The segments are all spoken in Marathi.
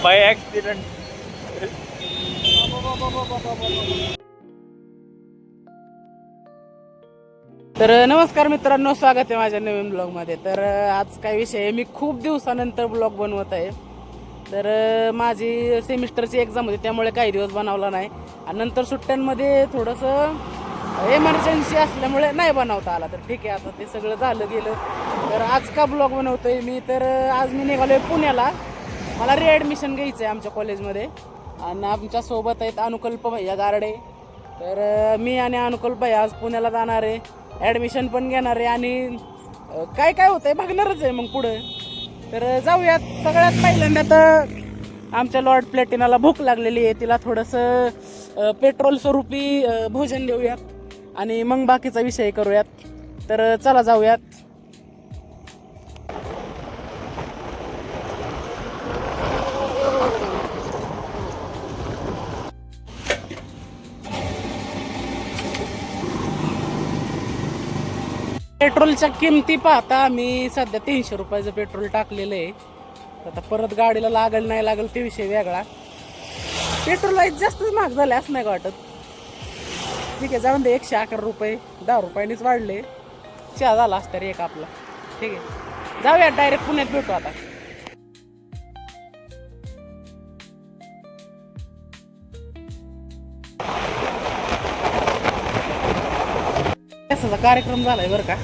Bye accident. तर नमस्कार मित्रांनो, स्वागत आहे माझ्या नवीन ब्लॉगमध्ये. तर आज काय विषय आहे, मी खूप दिवसानंतर ब्लॉग बनवत आहे. तर माझी सेमिस्टरची एक्झाम होती, त्यामुळे काही दिवस बनवला नाही आणि नंतर सुट्ट्यांमध्ये थोडंसं एमर्जन्सी असल्यामुळे नाही बनवता आला. तर ठीक आहे, आता ते सगळं झालं गेलं. तर आज का ब्लॉग बनवतोय मी, तर आज मी निघालोय पुण्याला. मला रीॲडमिशन घ्यायचं आहे आमच्या कॉलेजमध्ये आणि आमच्यासोबत आहेत अनुकल्प भैया गारडे. तर मी आणि अनुकल्प भैया आज पुण्याला जाणार आहे, ॲडमिशन पण घेणार आहे आणि काय काय होतंय बघणारच आहे मग पुढं. तर जाऊयात. सगळ्यात पहिल्यांदा तर आमच्या लॉर्ड प्लॅटिनाला भूक लागलेली आहे, तिला थोडंसं पेट्रोल स्वरूपी भोजन देऊयात आणि मग बाकीचा विषय करूयात. तर चला जाऊयात. पेट्रोलच्या किमती पाहता मी सध्या 300 रुपयाचं पेट्रोल टाकलेलं आहे. आता परत गाडीला लागल नाही लागल ते विषय वेगळा. पेट्रोल जास्तच महाग झाले असं नाही का वाटत. ठीक आहे, जाऊन दे. 111 रुपये 10 रुपयांनीच वाढले. चहा झाला असता रे एक आपला. ठीक आहे, जाऊया डायरेक्ट पुण्यात भेटू आता. कसाचा कार्यक्रम झालाय बरं का.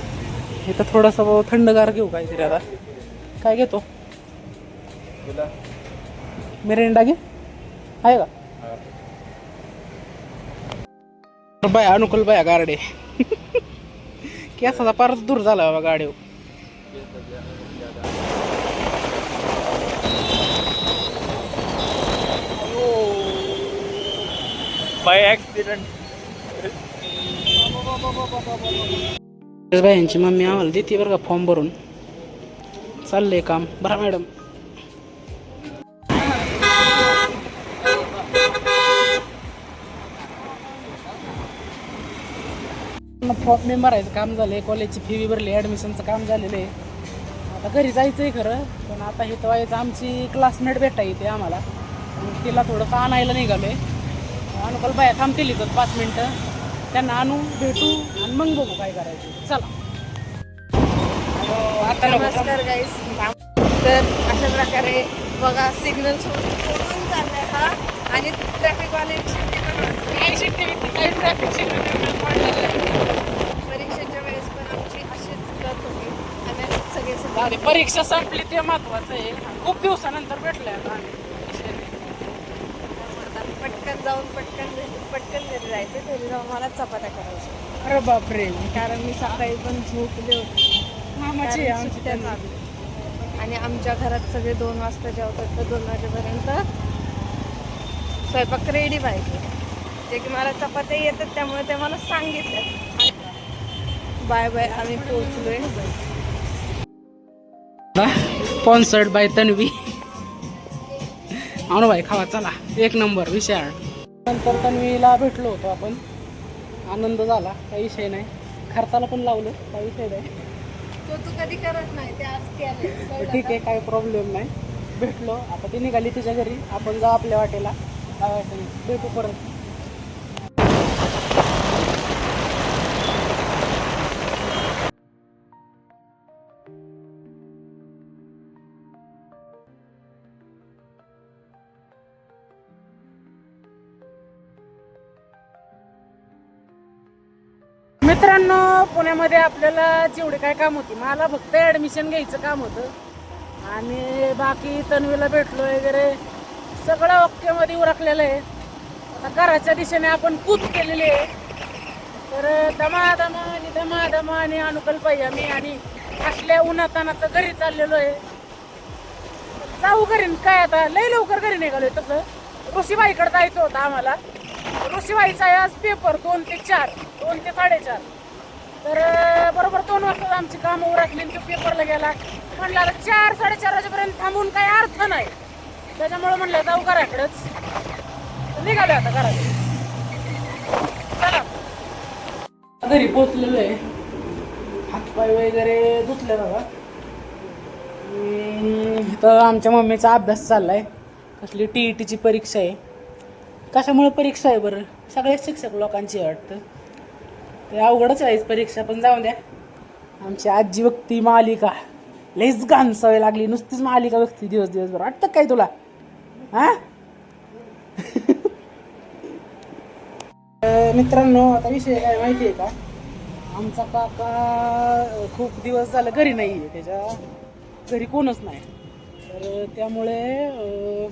इथं थोडंसं थंडगार घेऊ काहीतरी. आता काय घेतो? मिरिंडा घे, आहे का? बाय अनुकूल बाया गारडे. केसाचा फारच दूर झाला बाबा गाडीवर. Bye accident. यांची मम्मी आम्हाला देते बरं का फॉर्म भरून. चाललंय काम. बरं मॅडम, फॉर्म मी भरायचं काम झालंय, कॉलेजची फी बी भरली, ॲडमिशनचं काम झालेलं आहे. आता घरी जायचं आहे खरं, पण आता हे व्हायचं आमची क्लासमेट भेटा येते आम्हाला, तिला थोडंसं आणायला निघालोय. अनुकल बाया थांबतील इथं 5 मिनटं, त्यांना आणू भेटू आणि मग बघू काय करायचं. चला. आता नमस्कार गाईस. तर अशा प्रकारे बघा, सिग्नल सोडून चाललाय हा आणि ट्रॅफिकवाले परीक्षेच्या वेळेस पण आमची अशीच गत होती. आम्ही सगळे परीक्षा संपली ते महत्वाचं आहे. खूप दिवसानंतर भेटलंय आता. पटकन जाऊन पटकन घरी जायचं. घरी जाऊन मला चपात्या करायच्या. अरे बापरे. कारण मी सकाळी पण झोपले होते. मामाची सुट्ट्या चालू आणि आमच्या घरात सगळे 2 वाजता जेवतात, तर 2 वाजेपर्यंत स्वयंपाक रेडी पाहिजे. जे की मला चपात्या येतात, त्यामुळे ते मला सांगितलं. बाय बाय, आम्ही पोहोचलोय. Sponsored by Tanvi. आणू बाई खावा, चला. एक नंबर विशाळ. नंतर तन्वीला भेटलो होतो आपण, आनंद झाला, काही विषय नाही. खर्चाला पण लावलं, काही विषय नाही. तू कधी करत नाही, ते आज केलं. ठीक आहे, काही प्रॉब्लेम नाही. भेटलो आता. ती निघाली तिच्या घरी, आपण जाऊ आपल्या वाटेला. भेटू परत. मित्रांनो, पुण्यामध्ये आपल्याला जेवढे काय काम होती, मला फक्त ॲडमिशन घ्यायचं काम होतं आणि बाकी तन्वीला भेटलो वगैरे सगळं ओकेमध्ये उरकलेलं आहे. आता घराच्या दिशेने आपण कूच केलेली आहे. तर दमा आणि अनुकल्प मी आणि असल्या उन्हातानाचं घरी चाललेलो आहे. जाऊ घरी. काय आता लय लवकर घरी निघालोय. तसं ऋषीबाईकडे जायचं होतं आम्हाला. ऋषीबाईचा आहे आज पेपर 2 ते 4, 2 ते 4:30. तर बरोबर 2 वाजता आमची कामं उरकली. तो पेपरला गेला. म्हणलं आता 4-4:30 वाजेपर्यंत थांबून काही अर्थ नाही, त्याच्यामुळे म्हणलं जाऊ घराकडेच. निघालो आता घरात. चला. घरी पोचलेलो आहे. हातपाय वगैरे धुतले बघा. तर आमच्या मम्मीचा अभ्यास चाललाय. कसली TETची परीक्षा आहे. कशामुळे परीक्षा आहे बरं? सगळ्याच शिक्षक लोकांची आहे वाटतं. ते अवघडच आहे परीक्षा, पण जाऊन द्या. आमची आजी बघती मालिका, लईच घाण सवय लागली, नुसतीच मालिका बघती दिवसभर. वाटतं काय तुला? हा मित्रांनो, आता विषय काय माहिती आहे का? आमचा काका खूप दिवस झालं घरी नाही आहे, त्याच्या घरी कोणच नाही. तर त्यामुळे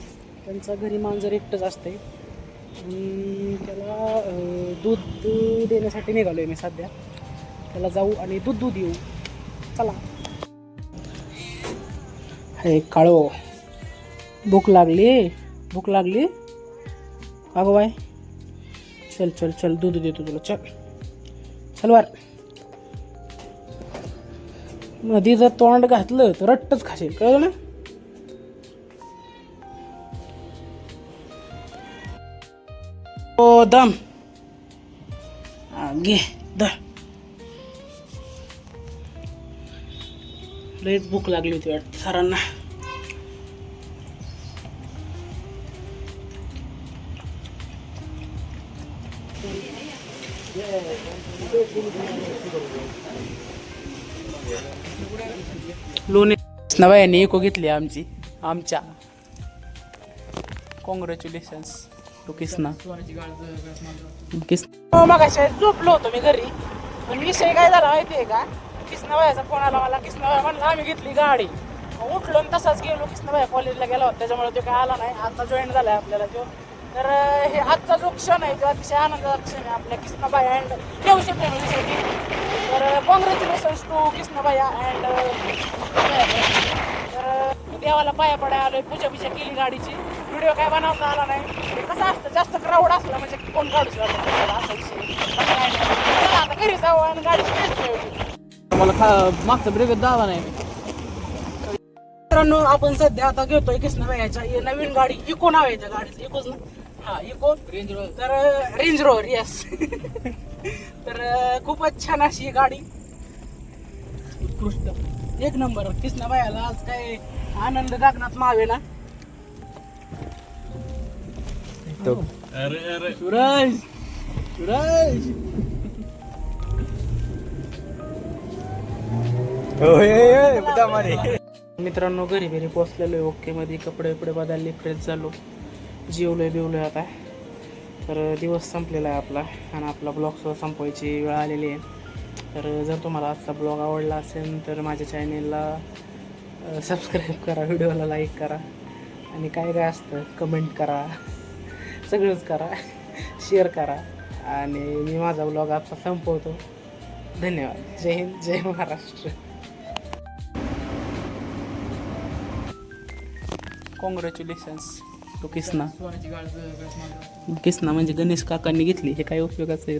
त्यांचा घरी मांजर एकटंच असते. त्याला दूध देण्यासाठी निघालो आहे मी सध्या. त्याला जाऊ आणि दूध येऊ. चला. हे काळो, भूक लागली का गो बाय? चल दूध देतो तुला. चल वर. मध्ये जर तोंड घातलं तर रट्टच खाशील, कळलं ना? ओ दम घे लईच भूक लागली होती वाटतं सरांना. लोणी नव्याने इको घेतली आमच्या. Congratulations to Kisna. मग झोपलो होतो मी घरी, पण विषय काय झाला माहितीये का? किसनाबाईचा फोन आला मला. किसनाबाई म्हणलं आम्ही घेतली गाडी. उठलो आणि तसाच गेलो. किसनाबाई कॉलेजला गेला होता, त्याच्यामुळे तो काय आला नाही. आता जॉईन झालाय आपल्याला तो. तर हे आजचा जो क्षण आहे तो अतिशय आनंदाचा क्षण आहे आपल्या किसनाबाई अँड ठेवशी फॅमिलीसाठी. तर कॉंग्रॅच्युलेशन्स टू किसनाबाई अँड. तर देवाला पाया पडाय आलोय, पूजा केली गाडीची. व्हिडिओ काय बनवता आला नाही. कसं असतं, जास्त क्राऊड असला म्हणजे कोण काढू शकतो असा विषय. चला आता घरी जाऊ आणि गाडीची टेस्ट ठेवली. मला मागचा ब्रेक दावा नाही. मित्रांनो, आपण सध्या आता घेतोय किसनाबाईच्या नवीन गाडी. इको नाव आहे त्या गाडीचं. इकोच ना? हा, इको रेंज रोवर. तर रेंज रोवर, येस. तर खूपच छान अशी ही गाडी, उत्कृष्ट एक नंबर. किसनाबाईला आज काय आनंद गगनात मावे ना. सुरेश मित्रांनो, घरी पोचलेलो आहे. ओके मध्ये कपडे बदलले, फ्रेश झालो, जेवलोय आता. तर दिवस संपलेला आहे आपला आणि आपला ब्लॉग संपवायची वेळ आलेली आहे. तर जर तुम्हाला आजचा ब्लॉग आवडला असेल तर माझ्या चॅनेलला सबस्क्राईब करा, व्हिडिओला लाईक करा आणि काय असतं कमेंट करा, सगळंच करा, शेअर करा. आणि मी माझा ब्लॉग आजचा संपवतो. धन्यवाद. जय हिंद, जय महाराष्ट्र. Congratulations to Kisna. किसना म्हणजे गणेश काकांनी घेतली. हे काय उपयोगाचं आहे?